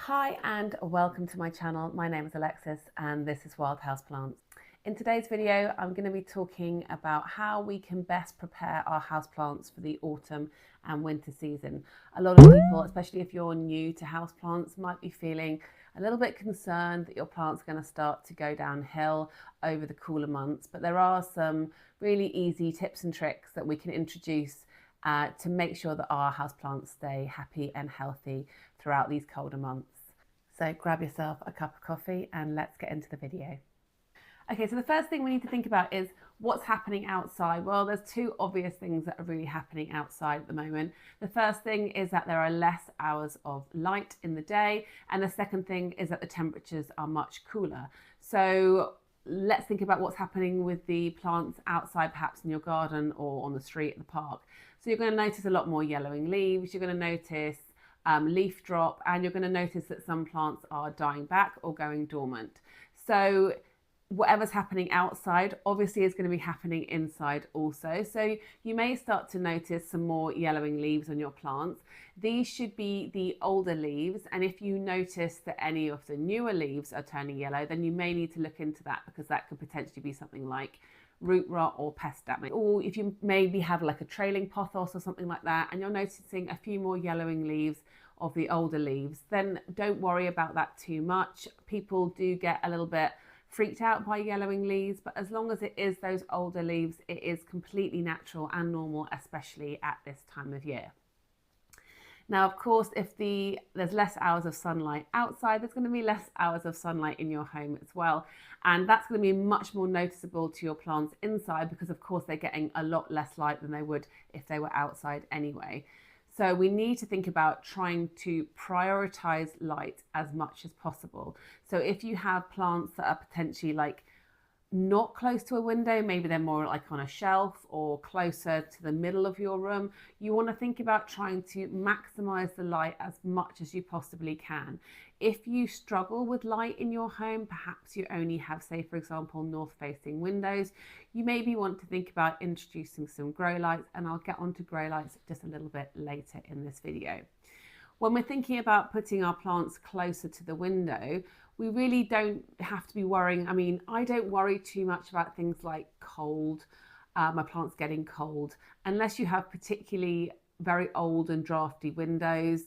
Hi and welcome to my channel. My name is Alexis and this is Wild Houseplants. In today's video, I'm going to be talking about how we can best prepare our houseplants for the autumn and winter season. A lot of people, especially if you're new to houseplants, might be feeling a little bit concerned that your plants are going to start to go downhill over the cooler months, but there are some really easy tips and tricks that we can introduce to make sure that our houseplants stay happy and healthy throughout these colder months. So grab yourself a cup of coffee and let's get into the video. Okay, so the first thing we need to think about is what's happening outside. Well, there's two obvious things that are really happening outside at the moment. The first thing is that there are less hours of light in the day, and the second thing is that the temperatures are much cooler. So let's think about what's happening with the plants outside, perhaps in your garden or on the street at the park. So you're going to notice a lot more yellowing leaves, you're going to notice leaf drop, and you're going to notice that some plants are dying back or going dormant. So whatever's happening outside obviously is going to be happening inside also. So you may start to notice some more yellowing leaves on your plants. These should be the older leaves, and if you notice that any of the newer leaves are turning yellow, then you may need to look into that, because that could potentially be something like root rot or pest damage. Or if you maybe have like a trailing pothos or something like that, and you're noticing a few more yellowing leaves of the older leaves, then don't worry about that too much. People do get a little bit freaked out by yellowing leaves, but as long as it is those older leaves, it is completely natural and normal, especially at this time of year. Now, of course, if there's less hours of sunlight outside, there's going to be less hours of sunlight in your home as well. And that's going to be much more noticeable to your plants inside, because of course they're getting a lot less light than they would if they were outside anyway. So we need to think about trying to prioritize light as much as possible. So if you have plants that are potentially like not close to a window, maybe they're more like on a shelf or closer to the middle of your room, you want to think about trying to maximize the light as much as you possibly can. If you struggle with light in your home, perhaps you only have, say for example, north facing windows, you maybe want to think about introducing some grow lights, and I'll get onto grow lights just a little bit later in this video. When we're thinking about putting our plants closer to the window, we really don't have to be worrying. I mean, I don't worry too much about things like cold, my plants getting cold, unless you have particularly very old and drafty windows.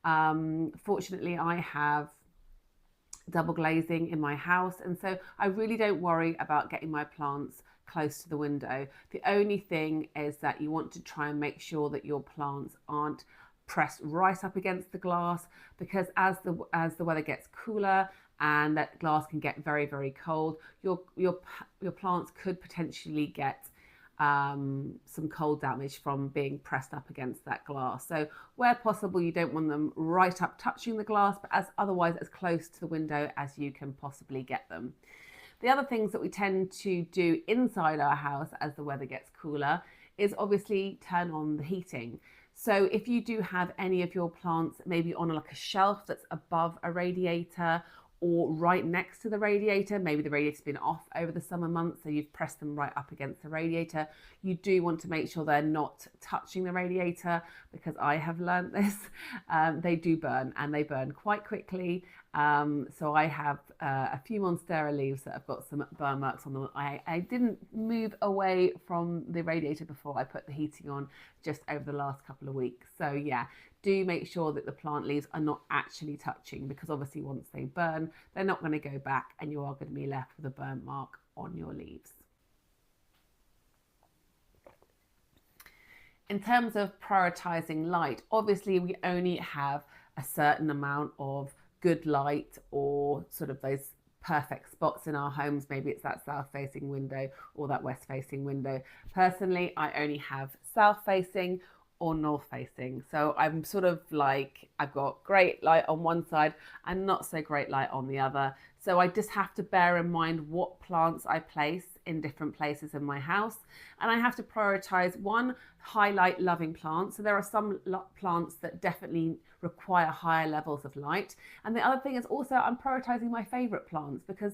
Fortunately, I have double glazing in my house, and so I really don't worry about getting my plants close to the window. The only thing is that you want to try and make sure that your plants aren't pressed right up against the glass, because as the weather gets cooler and that glass can get very, very cold, your plants could potentially get some cold damage from being pressed up against that glass. So where possible, you don't want them right up touching the glass, but otherwise as close to the window as you can possibly get them. The other things that we tend to do inside our house as the weather gets cooler is obviously turn on the heating. So if you do have any of your plants maybe on like a shelf that's above a radiator or right next to the radiator, maybe the radiator's been off over the summer months, so you've pressed them right up against the radiator, you do want to make sure they're not touching the radiator, because I have learned this. They do burn, and they burn quite quickly. So I have a few Monstera leaves that have got some burn marks on them. I didn't move away from the radiator before I put the heating on just over the last couple of weeks. So yeah, do make sure that the plant leaves are not actually touching, because obviously once they burn, they're not going to go back and you are going to be left with a burn mark on your leaves. In terms of prioritizing light, obviously we only have a certain amount of good light, or sort of those perfect spots in our homes. Maybe it's that south facing window or that west facing window. Personally, I only have south facing or north facing. So I'm sort of like, I've got great light on one side and not so great light on the other. So I just have to bear in mind what plants I place in different places in my house. And I have to prioritize one, high light loving plants. So there are some plants that definitely require higher levels of light. And the other thing is also I'm prioritizing my favorite plants, because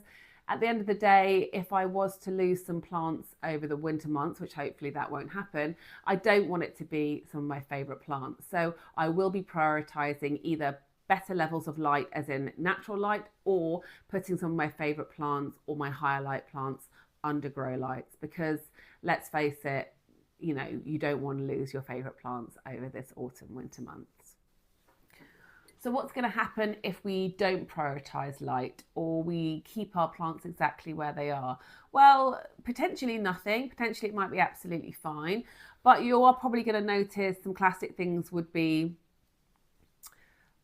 at the end of the day, if I was to lose some plants over the winter months, which hopefully that won't happen, I don't want it to be some of my favorite plants. So I will be prioritizing either better levels of light, as in natural light, or putting some of my favorite plants or my higher light plants under grow lights, because let's face it, you know, you don't want to lose your favorite plants over this autumn winter months. So what's going to happen if we don't prioritize light, or we keep our plants exactly where they are? Well, potentially nothing. Potentially it might be absolutely fine, but you are probably going to notice some classic things would be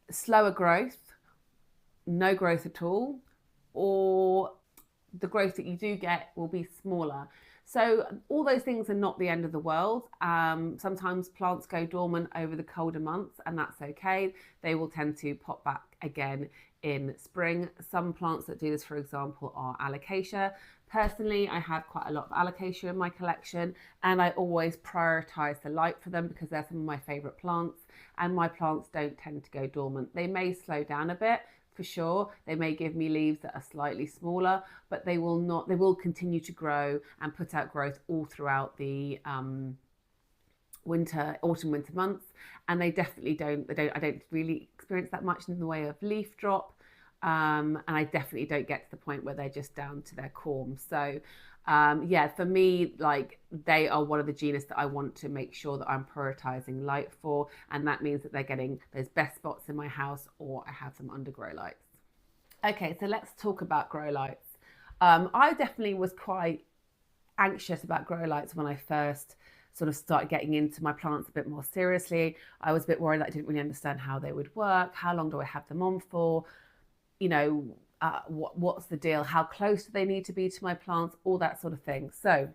slower growth, no growth at all, or the growth that you do get will be smaller. So all those things are not the end of the world. Sometimes plants go dormant over the colder months, and that's okay. They will tend to pop back again in spring. Some plants that do this, for example, are alocasia. Personally, I have quite a lot of alocasia in my collection, and I always prioritize the light for them because they're some of my favorite plants, and my plants don't tend to go dormant. They may slow down a bit, for sure. They may give me leaves that are slightly smaller, but they will continue to grow and put out growth all throughout the autumn winter months. And they definitely I don't really experience that much in the way of leaf drop. And I definitely don't get to the point where they're just down to their corm. So yeah, for me, like, they are one of the genus that I want to make sure that I'm prioritizing light for, and that means that they're getting those best spots in my house, or I have them under grow lights. Okay, so let's talk about grow lights. I definitely was quite anxious about grow lights when I first sort of started getting into my plants a bit more seriously. I was a bit worried that I didn't really understand how they would work. How long do I have them on for? You know, what's the deal? How close do they need to be to my plants? All that sort of thing. So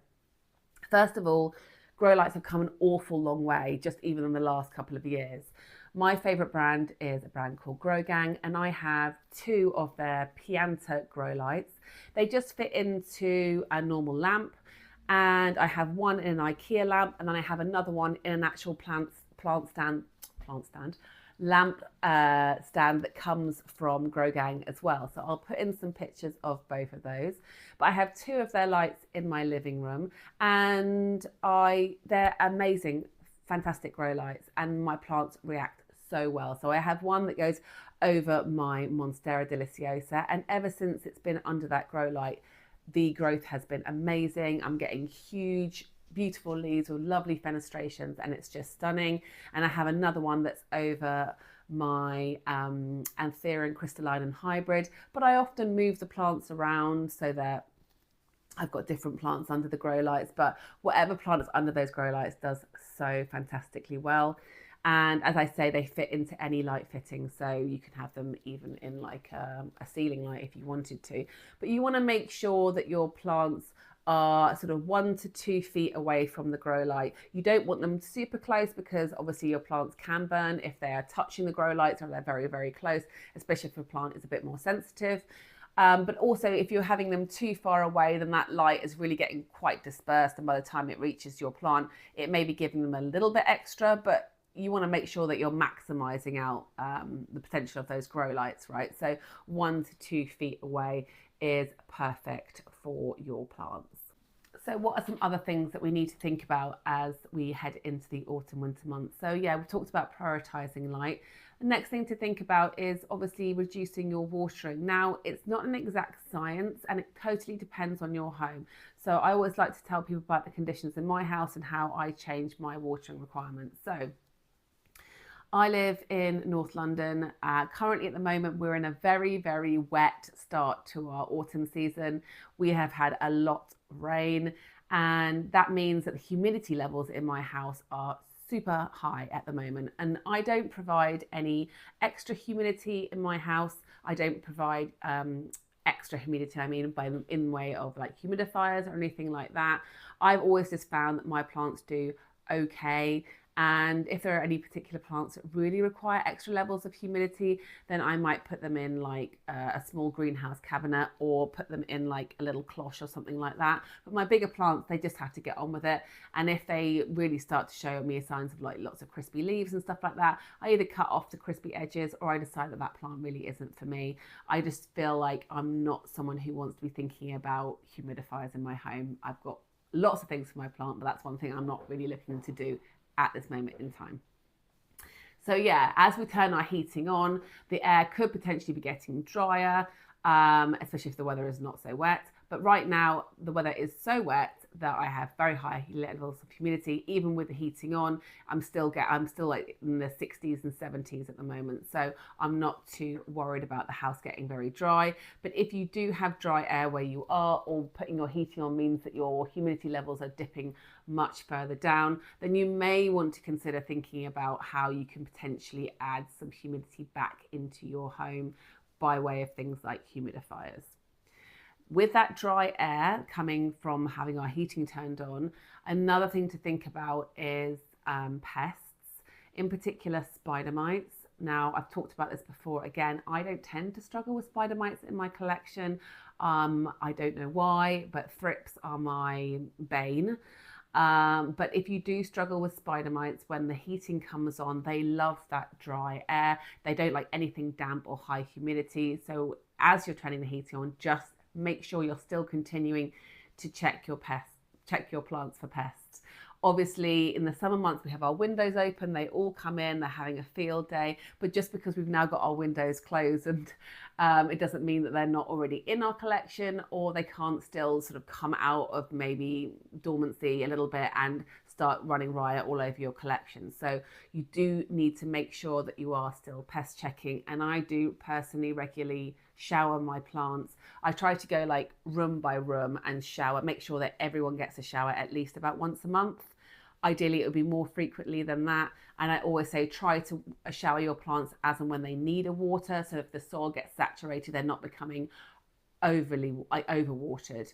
first of all, grow lights have come an awful long way, just even in the last couple of years. My favorite brand is a brand called Growgang, and I have 2 of their Pianta grow lights. They just fit into a normal lamp, and I have one in an IKEA lamp, and then I have another one in an actual lamp stand that comes from Growgang as well. So I'll put in some pictures of both of those. But I have 2 of their lights in my living room, and they're amazing, fantastic grow lights, and my plants react so well. So I have one that goes over my Monstera deliciosa, and ever since it's been under that grow light, the growth has been amazing. I'm getting huge, beautiful leaves with lovely fenestrations, and it's just stunning. And I have another one that's over my Anthurium crystallinum hybrid, but I often move the plants around so that I've got different plants under the grow lights, but whatever plant is under those grow lights does so fantastically well. And as I say, they fit into any light fitting, so you can have them even in like a ceiling light if you wanted to. But you want to make sure that your plants are sort of 1 to 2 feet away from the grow light. You don't want them super close, because obviously your plants can burn if they are touching the grow lights or they're very, very close, especially if a plant is a bit more sensitive. But also, if you're having them too far away, then that light is really getting quite dispersed, and by the time it reaches your plant, it may be giving them a little bit extra, but you want to make sure that you're maximizing out the potential of those grow lights, right? So 1 to 2 feet away is perfect for your plants. So what are some other things that we need to think about as we head into the autumn winter months? So yeah, we talked about prioritizing light. The next thing to think about is obviously reducing your watering. Now, it's not an exact science, and it totally depends on your home. So I always like to tell people about the conditions in my house and how I change my watering requirements. So I live in North London. Currently at the moment, we're in a very, very wet start to our autumn season. We have had a lot of rain, and that means that the humidity levels in my house are super high at the moment. And I don't provide any extra humidity in my house. I don't provide extra humidity, I mean, in way of like humidifiers or anything like that. I've always just found that my plants do okay. And if there are any particular plants that really require extra levels of humidity, then I might put them in like a small greenhouse cabinet, or put them in like a little cloche or something like that. But my bigger plants, they just have to get on with it. And if they really start to show me signs of like lots of crispy leaves and stuff like that, I either cut off the crispy edges, or I decide that that plant really isn't for me. I just feel like I'm not someone who wants to be thinking about humidifiers in my home. I've got lots of things for my plant, but that's one thing I'm not really looking to do at this moment in time. So yeah, as we turn our heating on, the air could potentially be getting drier, especially if the weather is not so wet. But right now, the weather is so wet that I have very high levels of humidity. Even with the heating on, I'm still like in the 60s and 70s at the moment. So I'm not too worried about the house getting very dry. But if you do have dry air where you are, or putting your heating on means that your humidity levels are dipping much further down, then you may want to consider thinking about how you can potentially add some humidity back into your home by way of things like humidifiers. With that dry air coming from having our heating turned on, another thing to think about is pests, in particular spider mites. Now, I've talked about this before. Again, I don't tend to struggle with spider mites in my collection. I don't know why, but thrips are my bane. But if you do struggle with spider mites, when the heating comes on, they love that dry air. They don't like anything damp or high humidity. So as you're turning the heating on, just make sure you're still continuing to check your plants for pests. Obviously, in the summer months, we have our windows open. They all come in, they're having a field day. But just because we've now got our windows closed, and it doesn't mean that they're not already in our collection, or they can't still sort of come out of maybe dormancy a little bit and start running riot all over your collection. So you do need to make sure that you are still pest checking. And I do personally regularly shower my plants. I try to go like room by room and shower, make sure that everyone gets a shower at least about once a month. Ideally, it would be more frequently than that. And I always say try to shower your plants as and when they need a water. So if the soil gets saturated, they're not becoming overly overwatered.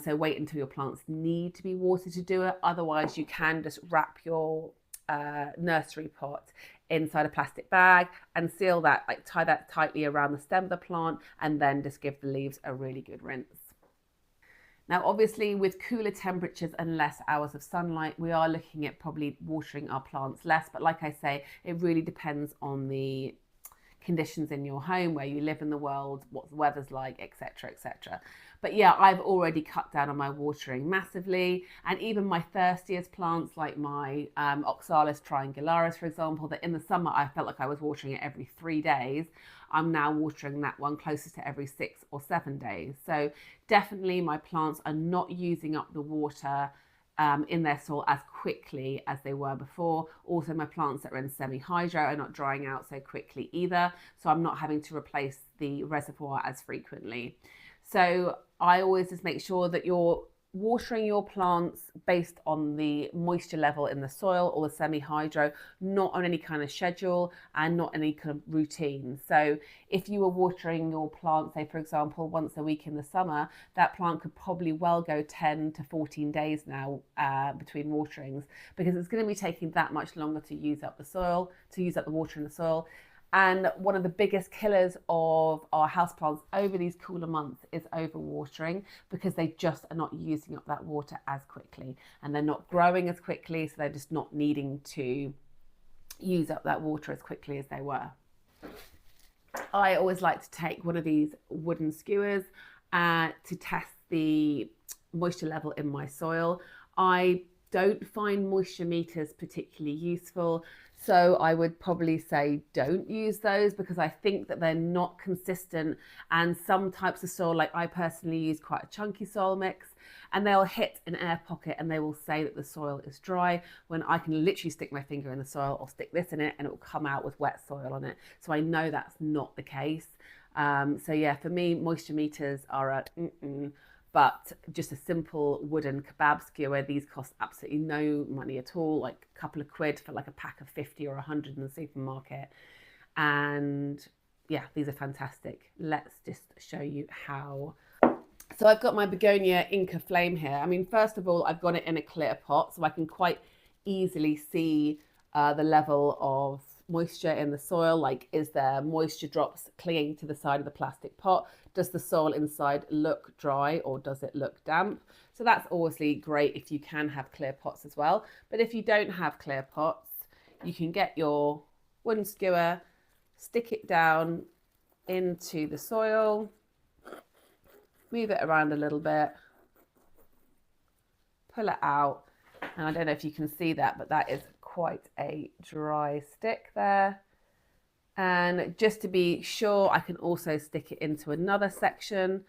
So wait until your plants need to be watered to do it. Otherwise, you can just wrap your nursery pot inside a plastic bag and seal that, like tie that tightly around the stem of the plant, and then just give the leaves a really good rinse. Now, obviously, with cooler temperatures and less hours of sunlight, we are looking at probably watering our plants less. But like I say, it really depends on the conditions in your home, where you live in the world, what the weather's like, etc., etc. But yeah, I've already cut down on my watering massively, and even my thirstiest plants like my Oxalis triangularis, for example, that in the summer I felt like I was watering it every 3 days. I'm now watering that one closest to every 6 or 7 days. So definitely my plants are not using up the water in their soil as quickly as they were before. Also, my plants that are in semi-hydro are not drying out so quickly either, so I'm not having to replace the reservoir as frequently. So I always just make sure that you're watering your plants based on the moisture level in the soil or the semi-hydro, not on any kind of schedule and not any kind of routine. So if you were watering your plant, say for example, once a week in the summer, that plant could probably well go 10 to 14 days now between waterings, because it's going to be taking that much longer to use up the soil, to use up the water in the soil. And one of the biggest killers of our houseplants over these cooler months is overwatering, because they just are not using up that water as quickly, and they're not growing as quickly, so they're just not needing to use up that water as quickly as they were. I always like to take one of these wooden skewers to test the moisture level in my soil. I don't find moisture meters particularly useful, so I would probably say don't use those, because I think that they're not consistent, and some types of soil, like I personally use quite a chunky soil mix, and they'll hit an air pocket and they will say that the soil is dry, when I can literally stick my finger in the soil or stick this in it and it will come out with wet soil on it. So I know that's not the case. So yeah, for me, moisture meters are a but just a simple wooden kebab skewer. These cost absolutely no money at all, like a couple of quid for like a pack of 50 or 100 in the supermarket. And yeah, these are fantastic. Let's just show you how. So I've got my begonia Inca Flame here. I mean, first of all, I've got it in a clear pot, so I can quite easily see the level of moisture in the soil. Like, is there moisture drops clinging to the side of the plastic pot? Does the soil inside look dry, or does it look damp? So that's obviously great if you can have clear pots as well. But if you don't have clear pots, you can get your wooden skewer, stick it down into the soil, move it around a little bit, pull it out. And I don't know if you can see that, but that is quite a dry stick there. And just to be sure, I can also stick it into another section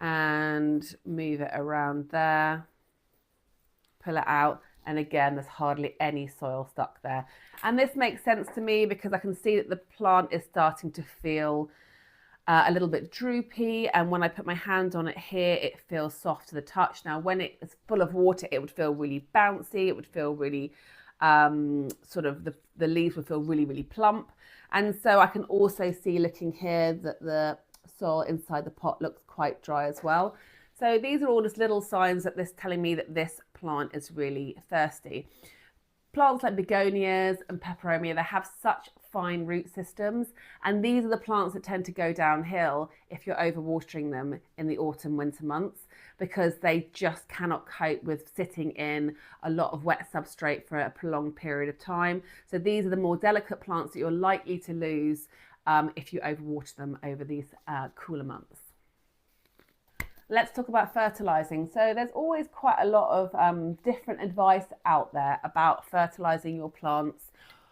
and move it around there, pull it out. And again, there's hardly any soil stuck there. And this makes sense to me because I can see that the plant is starting to feel a little bit droopy. And when I put my hand on it here, it feels soft to the touch. Now, when it is full of water, it would feel really bouncy. It would feel really, sort of the leaves would feel really, really plump. And so I can also see looking here that the soil inside the pot looks quite dry as well. So these are all just little signs that this telling me that this plant is really thirsty. Plants like begonias and peperomia, they have such fine root systems, and these are the plants that tend to go downhill if you're overwatering them in the autumn winter months, because they just cannot cope with sitting in a lot of wet substrate for a prolonged period of time. So these are the more delicate plants that you're likely to lose if you overwater them over these cooler months. Let's talk about fertilizing. So there's always quite a lot of different advice out there about fertilizing your plants,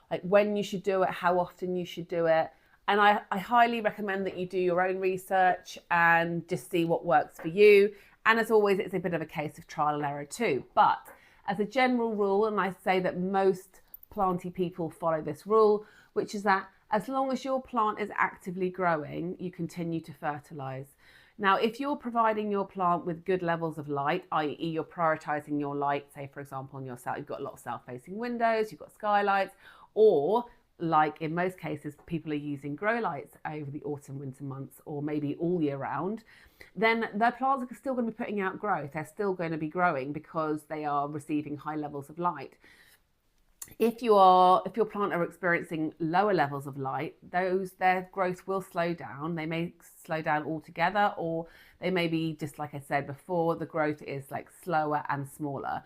like when you should do it, how often you should do it. And I highly recommend that you do your own research and just see what works for you. And as always, it's a bit of a case of trial and error too. But as a general rule, and I say that most planty people follow this rule, which is that as long as your plant is actively growing, you continue to fertilize. Now, if you're providing your plant with good levels of light, i.e. you're prioritizing your light, say for example on your south, you've got a lot of south-facing windows, you've got skylights, or like in most cases, people are using grow lights over the autumn, winter months, or maybe all year round, then their plants are still going to be putting out growth. They're still going to be growing because they are receiving high levels of light. If your plant are experiencing lower levels of light, their growth will slow down. They may slow down altogether, or they may be, just like I said before, the growth is like slower and smaller.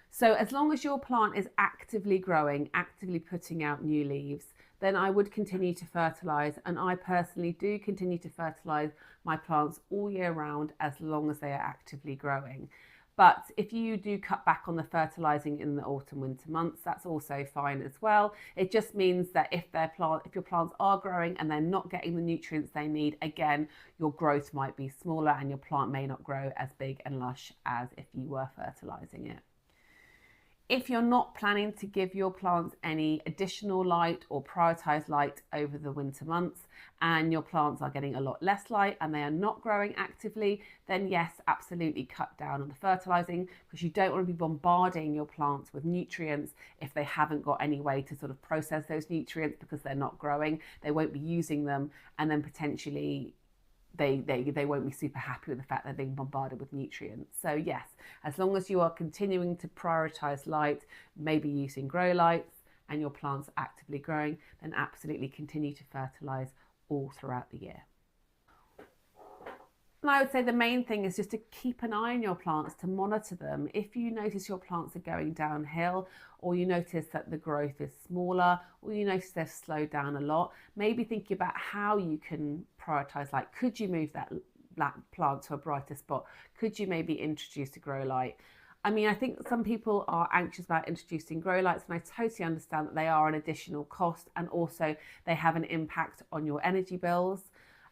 So as long as your plant is actively growing, actively putting out new leaves, then I would continue to fertilize. And I personally do continue to fertilize my plants all year round as long as they are actively growing. But if you do cut back on the fertilizing in the autumn winter months, that's also fine as well. It just means that if your plants are growing and they're not getting the nutrients they need, again, your growth might be smaller and your plant may not grow as big and lush as if you were fertilizing it. If you're not planning to give your plants any additional light or prioritize light over the winter months, and your plants are getting a lot less light and they are not growing actively, then yes, absolutely cut down on the fertilizing, because you don't want to be bombarding your plants with nutrients if they haven't got any way to sort of process those nutrients because they're not growing. They won't be using them, and then potentially they won't be super happy with the fact they're being bombarded with nutrients. So yes, as long as you are continuing to prioritize light, maybe using grow lights, and your plants are actively growing, then absolutely continue to fertilize all throughout the year. And I would say the main thing is just to keep an eye on your plants, to monitor them. If you notice your plants are going downhill, or you notice that the growth is smaller, or you notice they've slowed down a lot, maybe thinking about how you can prioritize. Like, could you move that plant to a brighter spot? Could you maybe introduce a grow light? I mean, I think some people are anxious about introducing grow lights, and I totally understand that they are an additional cost, and also they have an impact on your energy bills.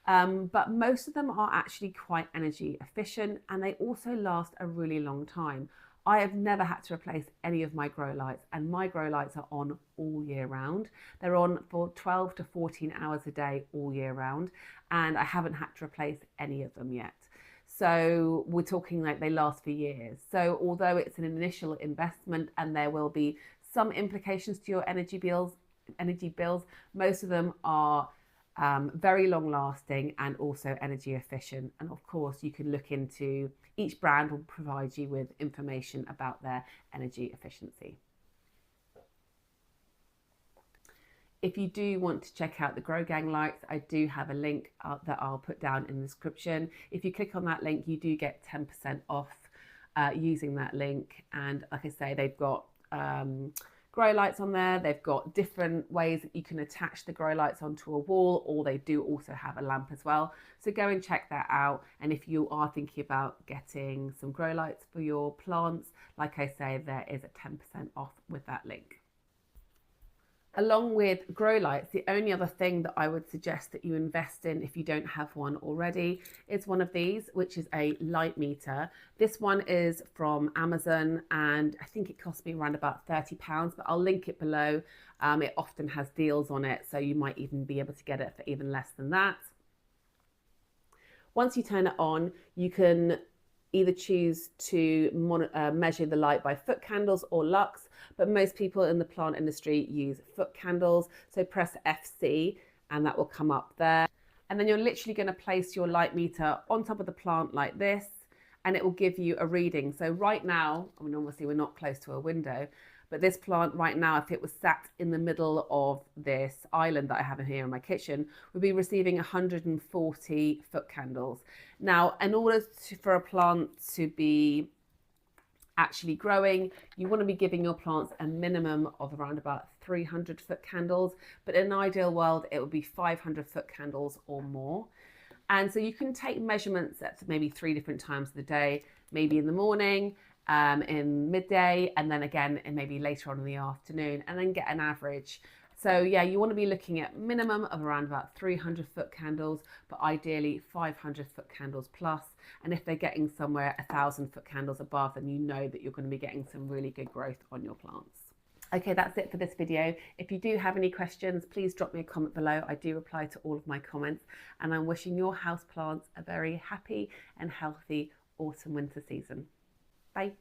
But most of them are actually quite energy efficient, and they also last a really long time. I have never had to replace any of my grow lights, and my grow lights are on all year round. They're on for 12 to 14 hours a day all year round, and I haven't had to replace any of them yet. So we're talking like they last for years. So although it's an initial investment and there will be some implications to your energy bills, most of them are very long lasting and also energy efficient. And of course, you can look into, each brand will provide you with information about their energy efficiency. If you do want to check out the Grow Gang lights, I do have a link that I'll put down in the description. If you click on that link, you do get 10% off using that link. And like I say, they've got grow lights on there. They've got different ways that you can attach the grow lights onto a wall, or they do also have a lamp as well. So go and check that out. And if you are thinking about getting some grow lights for your plants, like I say, there is a 10% off with that link. Along with grow lights, the only other thing that I would suggest that you invest in if you don't have one already is one of these, which is a light meter. This one is from Amazon and I think it cost me around about £30, but I'll link it below. It often has deals on it, so you might even be able to get it for even less than that. Once you turn it on, you can either choose to measure the light by foot candles or lux, but most people in the plant industry use foot candles. So press FC and that will come up there. And then you're literally going to place your light meter on top of the plant like this, and it will give you a reading. So right now, I mean, obviously we're not close to a window, but this plant right now, if it was sat in the middle of this island that I have in here in my kitchen, would be receiving 140 foot candles. Now, in order for a plant to be actually growing, you want to be giving your plants a minimum of around about 300 foot candles, but in an ideal world, it would be 500 foot candles or more. And so you can take measurements at maybe 3 different times of the day, maybe in the morning, in midday, and then again and maybe later on in the afternoon, and then get an average. So yeah, you want to be looking at minimum of around about 300 foot candles, but ideally 500 foot candles plus. And if they're getting somewhere 1,000 foot candles above, then you know that you're going to be getting some really good growth on your plants. Okay, that's it for this video. If you do have any questions, please drop me a comment below. I do reply to all of my comments, and I'm wishing your houseplants a very happy and healthy autumn winter season. Bye.